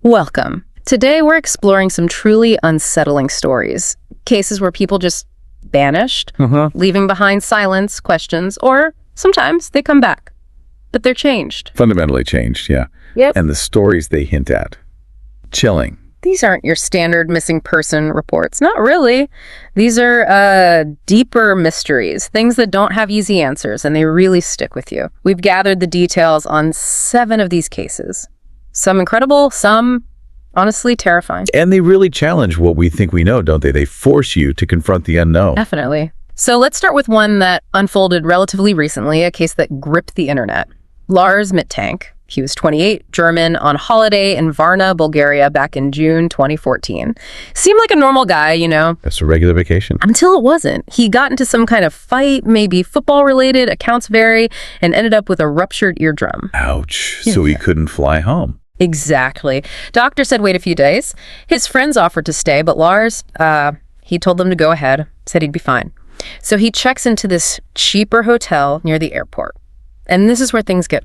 Welcome. Today we're exploring some truly unsettling stories. Cases where people just vanished, leaving behind silence, questions, or sometimes they come back. But they're changed. Fundamentally changed, yeah. Yep. And the stories they hint at. Chilling. These aren't your standard missing person reports. Not really. These are deeper mysteries, things that don't have easy answers, and they really stick with you. We've gathered the details on 7 of these cases. Some incredible, some honestly terrifying. And they really challenge what we think we know, don't they? They force you to confront the unknown. Definitely. So let's start with one that unfolded relatively recently, a case that gripped the internet. Lars Mittank. He was 28, German, on holiday in Varna, Bulgaria back in June 2014. Seemed like a normal guy, you know. That's a regular vacation. Until it wasn't. He got into some kind of fight, maybe football-related, accounts vary, and ended up with a ruptured eardrum. Ouch. So he couldn't fly home. Exactly. Doctor said wait a few days. His friends offered to stay, but Lars, he told them to go ahead, said he'd be fine. So he checks into this cheaper hotel near the airport. And this is where things get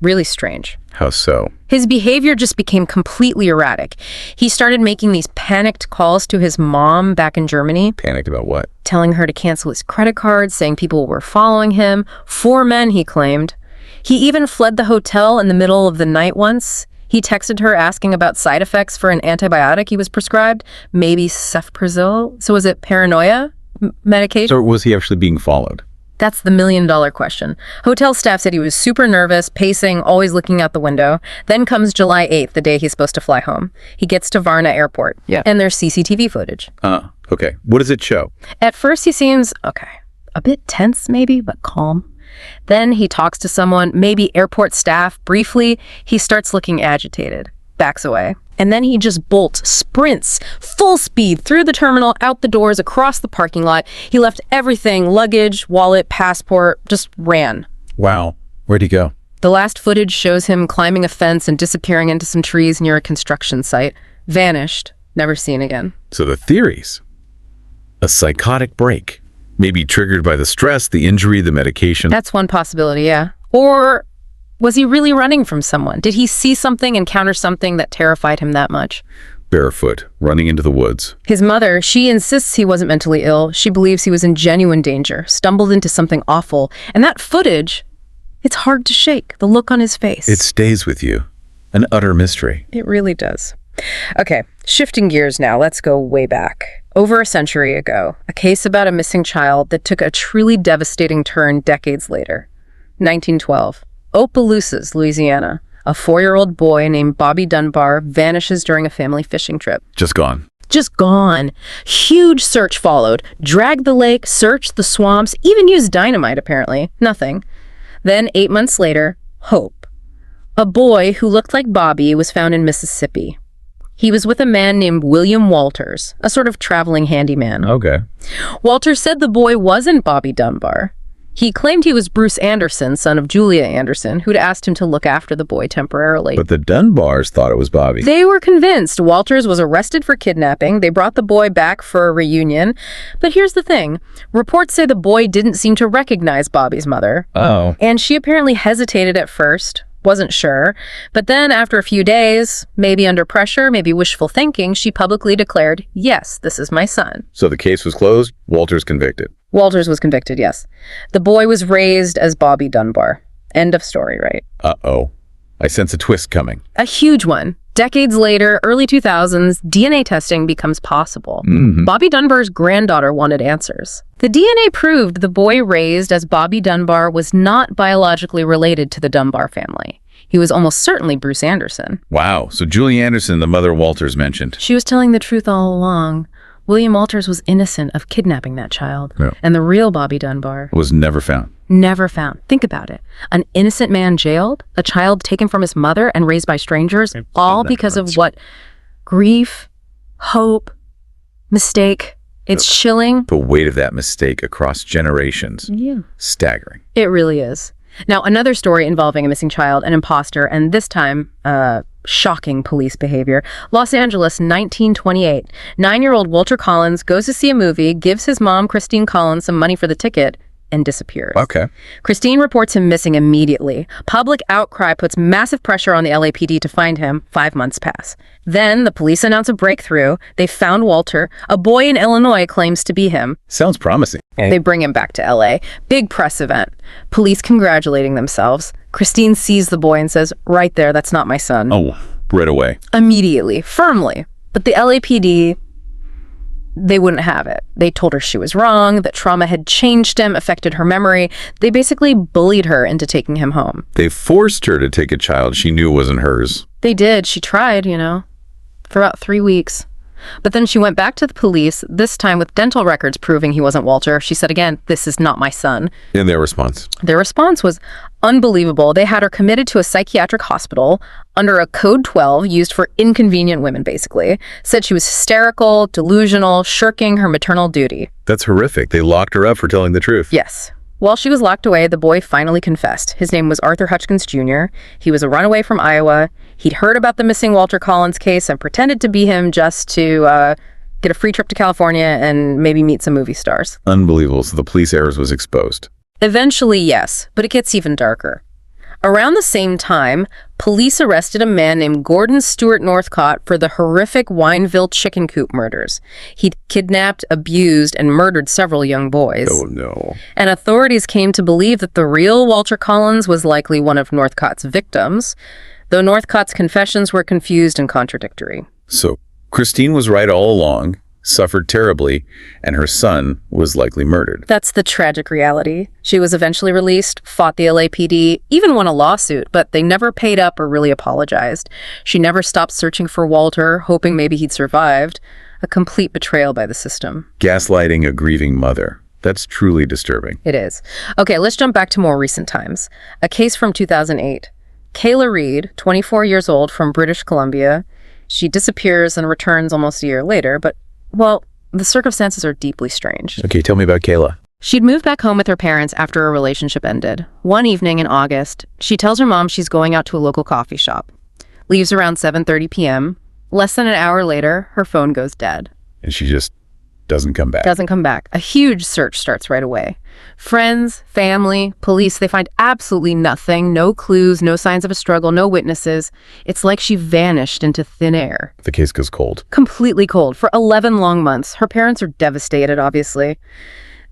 really strange. How so? His behavior just became completely erratic. He started making these panicked calls to his mom back in Germany. Panicked about what? Telling her to cancel his credit card, saying people were following him. 4 men, he claimed. He even fled the hotel in the middle of the night once. He texted her asking about side effects for an antibiotic he was prescribed, maybe cefprozil. So was it paranoia medication? Or was he actually being followed? That's the million-dollar question. Hotel staff said he was super nervous, pacing, always looking out the window. Then comes July 8th, the day he's supposed to fly home. He gets to Varna Airport. Yeah. And there's CCTV footage. Okay. What does it show? At first, he seems, a bit tense maybe, but calm. Then he talks to someone, maybe airport staff. Briefly, he starts looking agitated, backs away. And then he just bolts, sprints, full speed through the terminal, out the doors, across the parking lot. He left everything, luggage, wallet, passport, just ran. Wow. Where'd he go? The last footage shows him climbing a fence and disappearing into some trees near a construction site. Vanished, never seen again. So the theories. A psychotic break. Maybe triggered by the stress, the injury, the medication. That's one possibility, yeah. Or was he really running from someone? Did he see something, encounter something that terrified him that much? Barefoot, running into the woods. His mother, she insists he wasn't mentally ill. She believes he was in genuine danger, stumbled into something awful. And that footage, it's hard to shake, the look on his face. It stays with you. An utter mystery. It really does. Okay, shifting gears now, let's go way back. Over a century ago, a case about a missing child that took a truly devastating turn decades later. 1912. Opelousas, Louisiana. A 4-year-old boy named Bobby Dunbar vanishes during a family fishing trip. Just gone. Just gone. Huge search followed. Dragged the lake, searched the swamps, even used dynamite, apparently. Nothing. Then, 8 months later, hope. A boy who looked like Bobby was found in Mississippi. He was with a man named William Walters, a sort of traveling handyman. Okay. Walters said the boy wasn't Bobby Dunbar. He claimed he was Bruce Anderson, son of Julia Anderson, who'd asked him to look after the boy temporarily. But the Dunbars thought it was Bobby. They were convinced Walters was arrested for kidnapping. They brought the boy back for a reunion. But here's the thing. Reports say the boy didn't seem to recognize Bobby's mother. Oh. And she apparently hesitated at first, wasn't sure. But then after a few days, maybe under pressure, maybe wishful thinking, she publicly declared, yes, this is my son. So the case was closed, Walters convicted. Walters was convicted, yes. The boy was raised as Bobby Dunbar. End of story, right? Uh-oh. I sense a twist coming. A huge one. Decades later, early 2000s, DNA testing becomes possible. Bobby Dunbar's granddaughter wanted answers. The DNA proved the boy raised as Bobby Dunbar was not biologically related to the Dunbar family. He was almost certainly Bruce Anderson. Wow. So Julie Anderson, the mother Walters mentioned. She was telling the truth all along. William Walters was innocent of kidnapping that child. Yeah. And the real Bobby Dunbar Was never found. never found. Think about it. An innocent man jailed, a child taken from his mother and raised by strangers, all because of what? Grief, hope, mistake. It's chilling. The weight of that mistake across generations. Yeah. Staggering. It really is. Now, another story involving a missing child, an imposter, and this time, shocking police behavior. Los Angeles, 1928. 9-year-old Walter Collins goes to see a movie, gives his mom, Christine Collins, some money for the ticket, and disappears. Okay. Christine reports him missing immediately. Public outcry puts massive pressure on the LAPD to find him. 5 months pass. Then the police announce a breakthrough. They found Walter. A boy in Illinois claims to be him. Sounds promising. They bring him back to LA. Big press event. Police congratulating themselves. Christine sees the boy and says, right there, that's not my son. Oh, right away. Immediately, firmly. But the LAPD, they wouldn't have it. They told her she was wrong, that trauma had changed him, affected her memory. They basically bullied her into taking him home. They forced her to take a child she knew wasn't hers. They did. She tried, for about 3 weeks. But then she went back to the police, this time with dental records proving he wasn't Walter. She said again, this is not my son. And their response? Their response was unbelievable. They had her committed to a psychiatric hospital under a Code 12 used for inconvenient women, basically. Said she was hysterical, delusional, shirking her maternal duty. That's horrific. They locked her up for telling the truth. Yes. While she was locked away, the boy finally confessed. His name was Arthur Hutchins Jr. He was a runaway from Iowa. He'd heard about the missing Walter Collins case and pretended to be him just to get a free trip to California and maybe meet some movie stars. Unbelievable. So the police errors was exposed. Eventually, yes, but it gets even darker. Around the same time, police arrested a man named Gordon Stewart Northcott for the horrific Wineville chicken coop murders. He'd kidnapped, abused, and murdered several young boys. Oh, no. And authorities came to believe that the real Walter Collins was likely one of Northcott's victims, though Northcott's confessions were confused and contradictory. So Christine was right all along, suffered terribly, and her son was likely murdered. That's the tragic reality. She was eventually released, fought the LAPD, even won a lawsuit, but they never paid up or really apologized. She never stopped searching for Walter, hoping maybe he'd survived. A complete betrayal by the system. Gaslighting a grieving mother. That's truly disturbing. It is. Okay, let's jump back to more recent times. A case from 2008. Kayla Reed, 24 years old, from British Columbia. She disappears and returns almost a year later, but well, the circumstances are deeply strange. Okay, tell me about Kayla. She'd moved back home with her parents after a relationship ended. One evening in August, she tells her mom she's going out to a local coffee shop. Leaves around 7:30 p.m. Less than an hour later, her phone goes dead. And she just doesn't come back. Doesn't come back. A huge search starts right away. Friends, family, police, they find absolutely nothing. No clues, no signs of a struggle, no witnesses. It's like she vanished into thin air. The case goes cold. Completely cold for 11 long months. Her parents are devastated, obviously.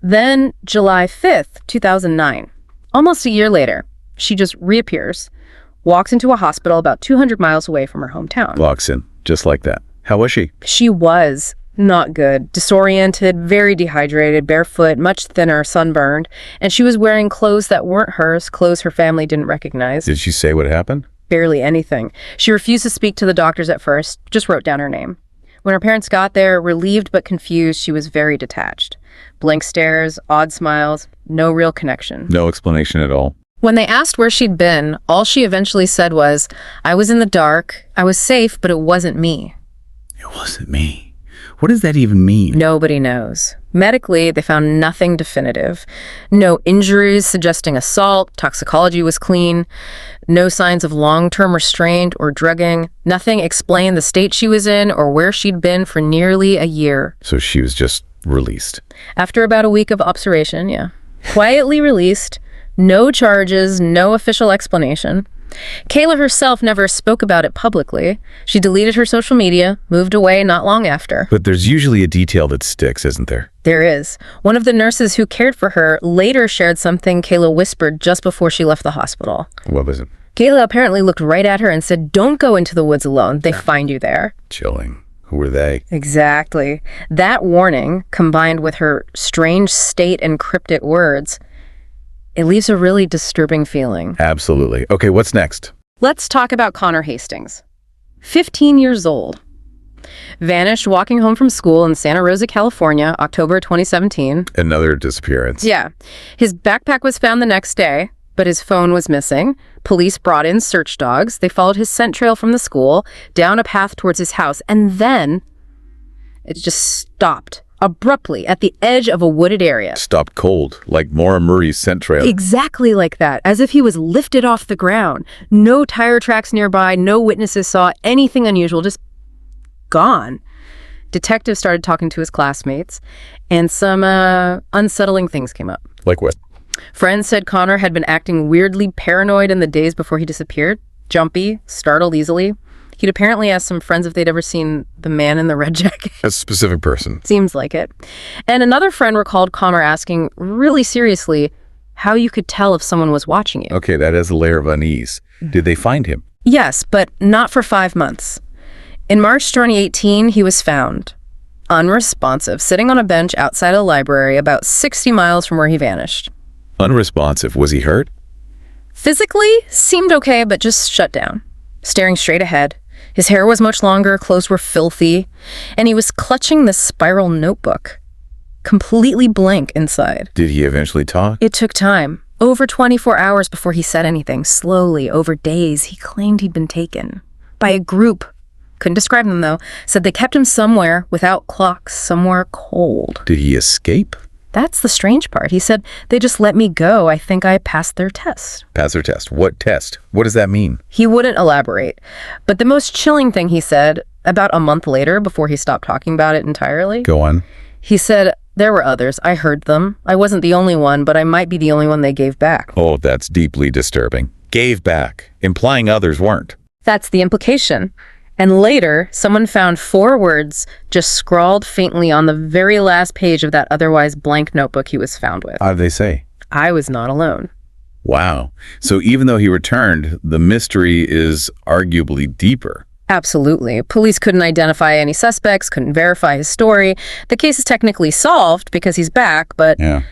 Then, July 5th, 2009, almost a year later, she just reappears, walks into a hospital about 200 miles away from her hometown. Walks in, just like that. How was she? She was not good, disoriented, very dehydrated, barefoot, much thinner, sunburned, and she was wearing clothes that weren't hers, clothes her family didn't recognize. Did she say what happened? Barely anything. She refused to speak to the doctors at first, just wrote down her name. When her parents got there, relieved but confused, she was very detached. Blank stares, odd smiles, no real connection. No explanation at all. When they asked where she'd been, all she eventually said was, I was in the dark, I was safe, but it wasn't me. It wasn't me. What does that even mean? Nobody knows. Medically, they found nothing definitive. No injuries suggesting assault, toxicology was clean, no signs of long-term restraint or drugging. Nothing explained the state she was in or where she'd been for nearly a year. So she was just released. After about a week of observation, yeah. Quietly released, no charges, no official explanation. Kayla herself never spoke about it publicly. She deleted her social media, moved away not long after. But there's usually a detail that sticks, isn't there? There is. One of the nurses who cared for her later shared something Kayla whispered just before she left the hospital. What was it? Kayla apparently looked right at her and said, don't go into the woods alone. They find you there. Chilling. Who were they? Exactly. That warning, combined with her strange state and cryptic words, it leaves a really disturbing feeling. Absolutely. Okay, what's next? Let's talk about Connor Hastings. 15 years old. Vanished walking home from school in Santa Rosa, California, October 2017. Another disappearance. Yeah. His backpack was found the next day, but his phone was missing. Police brought in search dogs. They followed his scent trail from the school, down a path towards his house, and then it just stopped abruptly at the edge of a wooded area. Stopped cold, like Maura Murray's scent trail. Exactly like that, as if he was lifted off the ground. No tire tracks nearby, no witnesses saw anything unusual, just gone. Detectives started talking to his classmates, and some unsettling things came up. Like what? Friends said Connor had been acting weirdly paranoid in the days before he disappeared. Jumpy, startled easily. He'd apparently asked some friends if they'd ever seen the man in the red jacket. A specific person. Seems like it. And another friend recalled Connor asking, really seriously, how you could tell if someone was watching you. Okay, that is a layer of unease. Did they find him? Yes, but not for 5 months. In March 2018, he was found, unresponsive, sitting on a bench outside a library about 60 miles from where he vanished. Unresponsive. Was he hurt? Physically, seemed okay, but just shut down, staring straight ahead. His hair was much longer, clothes were filthy, and he was clutching this spiral notebook, completely blank inside. Did he eventually talk? It took time. Over 24 hours before he said anything. Slowly, over days, he claimed he'd been taken by a group. Couldn't describe them, though. Said they kept him somewhere without clocks, somewhere cold. Did he escape? That's the strange part. He said, they just let me go. I think I passed their test. Pass their test. What test? What does that mean? He wouldn't elaborate. But the most chilling thing he said, about a month later, before he stopped talking about it entirely, Go on. he said, there were others. I heard them. I wasn't the only one, but I might be the only one they gave back. Oh, that's deeply disturbing. Gave back, implying others weren't. That's the implication. And later, someone found 4 words just scrawled faintly on the very last page of that otherwise blank notebook he was found with. How did they say? I was not alone. Wow. So even though he returned, the mystery is arguably deeper. Absolutely. Police couldn't identify any suspects, couldn't verify his story. The case is technically solved because he's back, but Yeah.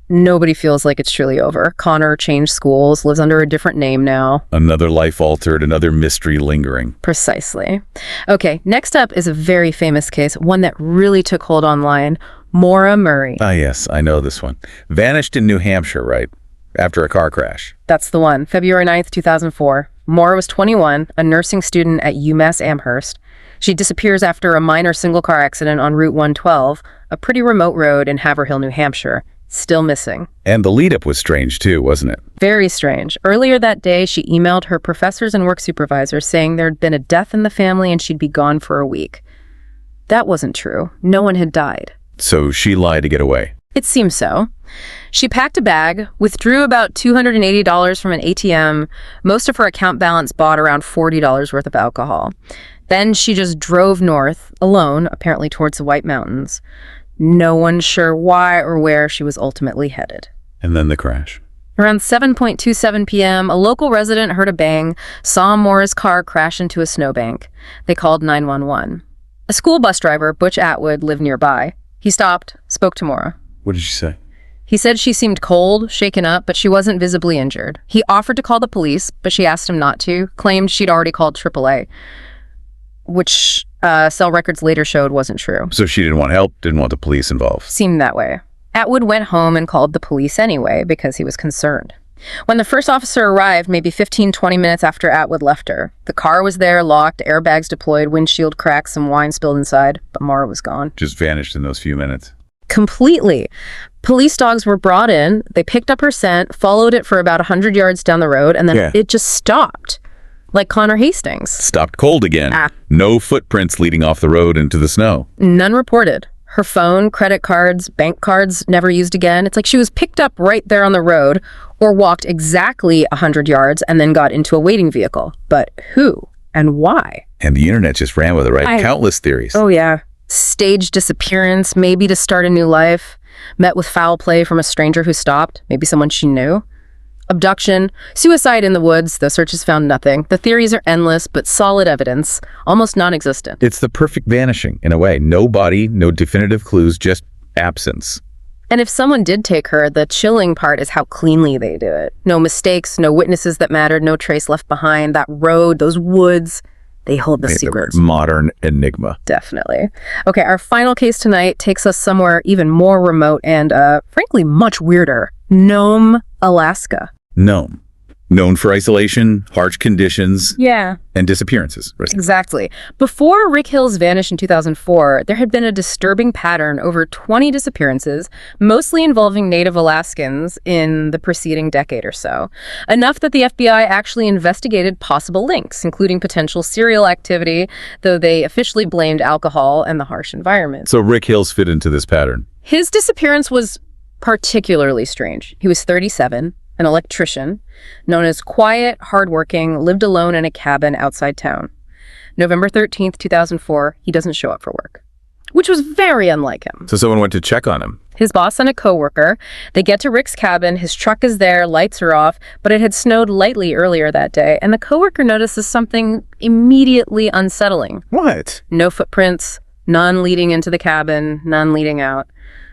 nobody feels like it's truly over. Connor changed schools, lives under a different name now. Another life altered, another mystery lingering. Precisely. Okay, next up is a very famous case, one that really took hold online. Maura Murray. Ah, yes, I know this one. Vanished in New Hampshire, right? After a car crash. That's the one. February 9th, 2004. Maura was 21, a nursing student at UMass Amherst. She disappears after a minor single-car accident on Route 112, a pretty remote road in Haverhill, New Hampshire. Still missing. And the lead-up was strange, too, wasn't it? Very strange. Earlier that day, she emailed her professors and work supervisors saying there'd been a death in the family and she'd be gone for a week. That wasn't true. No one had died. So she lied to get away. It seems so. She packed a bag, withdrew about $280 from an ATM, most of her account balance bought around $40 worth of alcohol. Then she just drove north, alone, apparently towards the White Mountains. No one's sure why or where she was ultimately headed. And then the crash. Around 7:27 p.m., a local resident heard a bang, saw Maura's car crash into a snowbank. They called 911. A school bus driver, Butch Atwood, lived nearby. He stopped, spoke to Maura. What did she say? He said she seemed cold, shaken up, but she wasn't visibly injured. He offered to call the police, but she asked him not to, claimed she'd already called AAA, which cell records later showed wasn't true. So she didn't want help, didn't want the police involved. Seemed that way. Atwood went home and called the police anyway because he was concerned. When the first officer arrived, maybe 15-20 minutes after Atwood left her, the car was there, locked, airbags deployed, windshield cracked, some wine spilled inside, but Maura was gone. Just vanished in those few minutes. Completely. Police dogs were brought in, they picked up her scent, followed it for about 100 yards down the road, and then it just stopped. Like Connor Hastings. Stopped cold again. No footprints leading off the road into the snow. None reported. Her phone, credit cards, bank cards never used again. It's like she was picked up right there on the road or walked exactly 100 yards and then got into a waiting vehicle. But who and why? And the internet just ran with it, right? Countless theories. Oh, yeah. Staged disappearance, maybe to start a new life. Met with foul play from a stranger who stopped, maybe someone she knew. Abduction, suicide in the woods, the searches found nothing. The theories are endless, but solid evidence, almost non-existent. It's the perfect vanishing, in a way. No body, no definitive clues, just absence. And if someone did take her, the chilling part is how cleanly they do it. No mistakes, no witnesses that mattered, no trace left behind. That road, those woods, they hold the secrets. Modern enigma. Definitely. Okay, our final case tonight takes us somewhere even more remote and, frankly, much weirder. Nome, Alaska. Nome. Known for isolation, harsh conditions, and disappearances. Right? Exactly. Before Rick Hills vanished in 2004, there had been a disturbing pattern over 20 disappearances, mostly involving Native Alaskans in the preceding decade or so. Enough that the FBI actually investigated possible links, including potential serial activity, though they officially blamed alcohol and the harsh environment. So Rick Hills fit into this pattern. His disappearance was particularly strange. He was 37, an electrician, known as quiet, hardworking, lived alone in a cabin outside town. November 13th, 2004, he doesn't show up for work, which was very unlike him. So someone went to check on him. His boss and a coworker, they get to Rick's cabin, his truck is there, lights are off, but it had snowed lightly earlier that day, and the coworker notices something immediately unsettling. What? No footprints, none leading into the cabin, none leading out.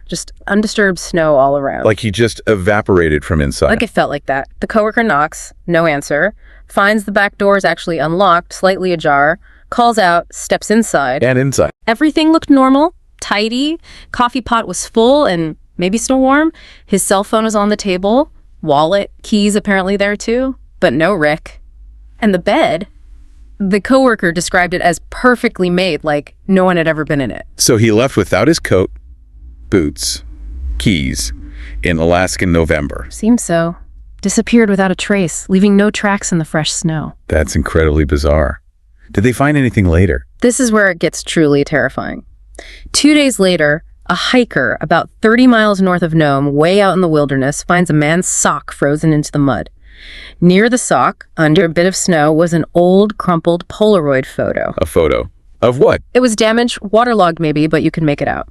Just undisturbed snow all around. Like he just evaporated from inside. Like it felt like that. The coworker knocks, no answer, finds the back door is actually unlocked, slightly ajar, calls out, steps inside. And inside. Everything looked normal, tidy. Coffee pot was full and maybe still warm. His cell phone was on the table. Wallet, keys apparently there too. But no Rick. And the bed, the coworker described it as perfectly made, like no one had ever been in it. So he left without his coat, boots, keys, in Alaskan November. Seems so. Disappeared without a trace, leaving no tracks in the fresh snow. That's incredibly bizarre. Did they find anything later? This is where it gets truly terrifying. 2 days later, a hiker about 30 miles north of Nome, way out in the wilderness, finds a man's sock frozen into the mud. Near the sock, under a bit of snow, was an old, crumpled Polaroid photo. A photo? Of what? It was damaged, waterlogged maybe, but you could make it out.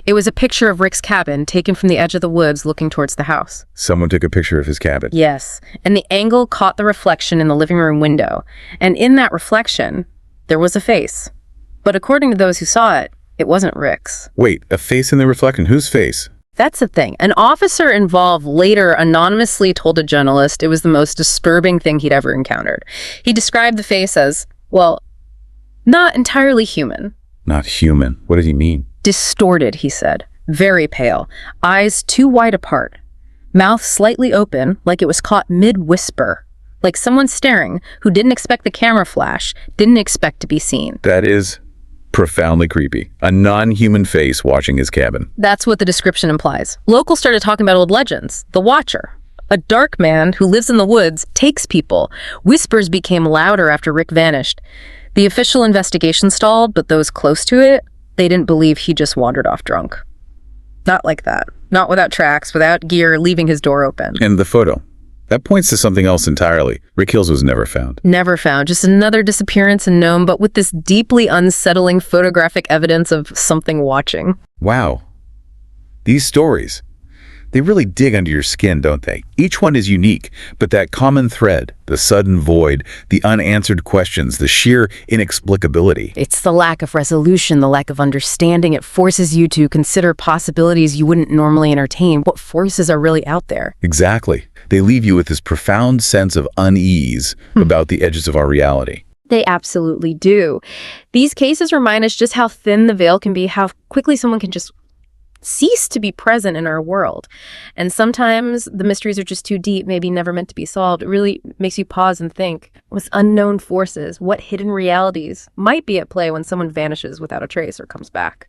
It was a picture of Rick's cabin, taken from the edge of the woods looking towards the house. Someone took a picture of his cabin. Yes, and the angle caught the reflection in the living room window. And in that reflection, there was a face. But according to those who saw it, it wasn't Rick's. Wait, a face in the reflection? Whose face? That's the thing. An officer involved later anonymously told a journalist it was the most disturbing thing he'd ever encountered. He described the face as, well, not entirely human. Not human. What did he mean? Distorted, he said. Very pale. Eyes too wide apart. Mouth slightly open, like it was caught mid-whisper. Like someone staring who didn't expect the camera flash, didn't expect to be seen. That is profoundly creepy. A non-human face watching his cabin. That's what the description implies. Locals started talking about old legends. The Watcher. A dark man who lives in the woods, takes people. Whispers became louder after Rick vanished. The official investigation stalled, but those close to it, they didn't believe he just wandered off drunk. Not like that. Not without tracks, without gear, leaving his door open. And the photo. That points to something else entirely. Rick Hills was never found. Never found. Just another disappearance in Nome, but with this deeply unsettling photographic evidence of something watching. Wow. These stories, they really dig under your skin, don't they? Each one is unique, but that common thread, the sudden void, the unanswered questions, the sheer inexplicability. It's the lack of resolution, the lack of understanding. It forces you to consider possibilities you wouldn't normally entertain. What forces are really out there? Exactly. They leave you with this profound sense of unease about the edges of our reality. They absolutely do. These cases remind us just how thin the veil can be, how quickly someone can just cease to be present in our world. And sometimes the mysteries are just too deep, maybe never meant to be solved. It really makes you pause and think, what's unknown forces, what hidden realities might be at play when someone vanishes without a trace or comes back?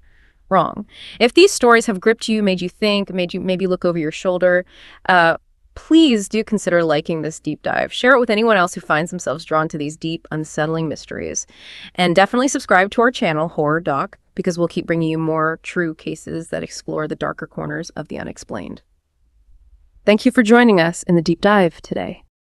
Wrong. If these stories have gripped you, made you think, made you maybe look over your shoulder, please do consider liking this deep dive. Share it with anyone else who finds themselves drawn to these deep, unsettling mysteries. And definitely subscribe to our channel, Horror Doc, because we'll keep bringing you more true cases that explore the darker corners of the unexplained. Thank you for joining us in the deep dive today.